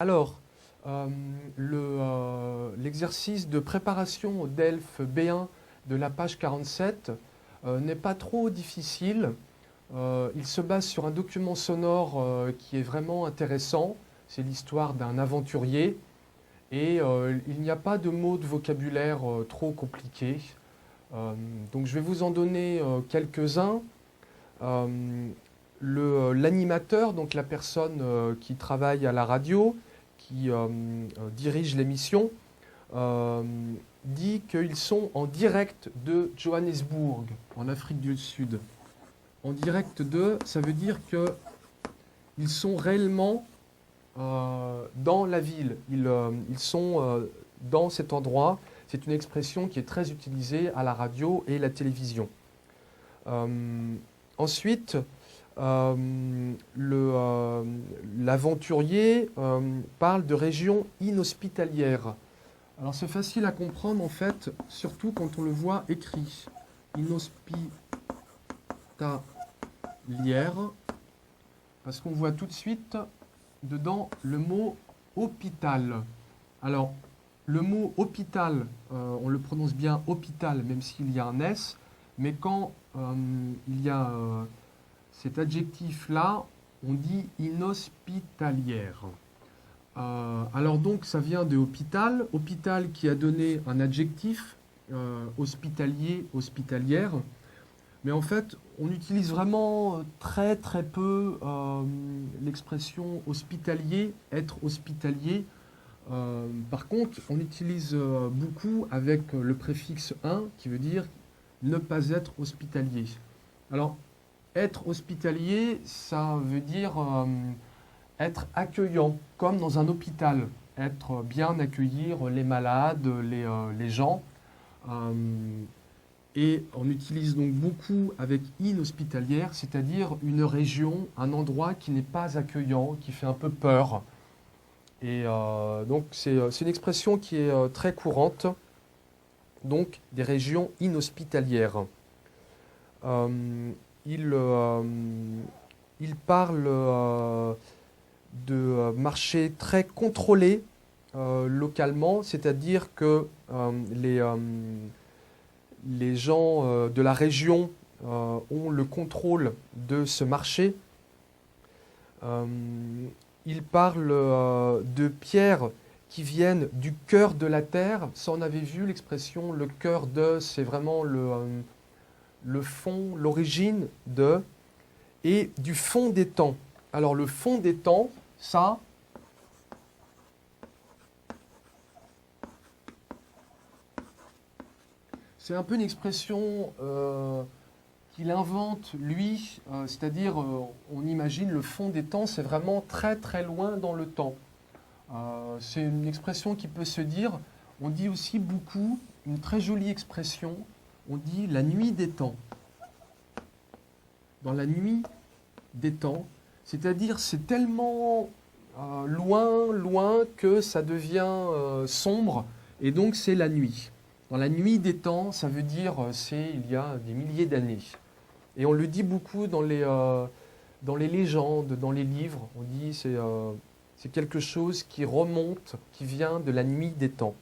Alors, l'exercice de préparation au DELF B1 de la page 47 n'est pas trop difficile. Il se base sur un document sonore qui est vraiment intéressant. C'est l'histoire d'un aventurier et il n'y a pas de mots de vocabulaire trop compliqués. Donc je vais vous en donner quelques-uns. L'animateur, donc la personne qui travaille à la radio, qui dirige l'émission, dit qu'ils sont en direct de Johannesburg, en Afrique du Sud. En direct de, ça veut dire qu'ils sont réellement dans la ville. Ils sont dans cet endroit. C'est une expression qui est très utilisée à la radio et la télévision. Ensuite, l'aventurier parle de région inhospitalière. Alors c'est facile à comprendre en fait, surtout quand on le voit écrit. Inhospitalière, parce qu'on voit tout de suite dedans le mot hôpital. Alors le mot hôpital, on le prononce bien hôpital, même s'il y a un S, mais quand il y a cet adjectif-là, on dit inhospitalière. Alors donc, ça vient de hôpital, hôpital qui a donné un adjectif, hospitalier, hospitalière. Mais en fait, on utilise vraiment très très peu l'expression hospitalier, être hospitalier. Par contre, on utilise beaucoup avec le préfixe un qui veut dire ne pas être hospitalier. Alors, être hospitalier, ça veut dire être accueillant, comme dans un hôpital. Être bien accueillir les malades, les gens. Et on utilise donc beaucoup avec inhospitalière, c'est-à-dire une région, un endroit qui n'est pas accueillant, qui fait un peu peur. Et donc c'est une expression qui est très courante, donc des régions inhospitalières. Il parle de marchés très contrôlés localement, c'est-à-dire que les gens de la région ont le contrôle de ce marché. Il parle de pierres qui viennent du cœur de la terre. Ça, on avait vu l'expression le cœur de, c'est vraiment le fond, l'origine de, et du fond des temps. Alors le fond des temps, ça, c'est un peu une expression qu'il invente lui, c'est-à-dire on imagine le fond des temps, c'est vraiment très très loin dans le temps. C'est une expression qui peut se dire, on dit aussi beaucoup, une très jolie expression, on dit la nuit des temps. Dans la nuit des temps, c'est-à-dire c'est tellement loin que ça devient sombre, et donc c'est la nuit. Dans la nuit des temps, ça veut dire c'est il y a des milliers d'années. Et on le dit beaucoup dans les légendes, dans les livres. On dit c'est quelque chose qui remonte, qui vient de la nuit des temps.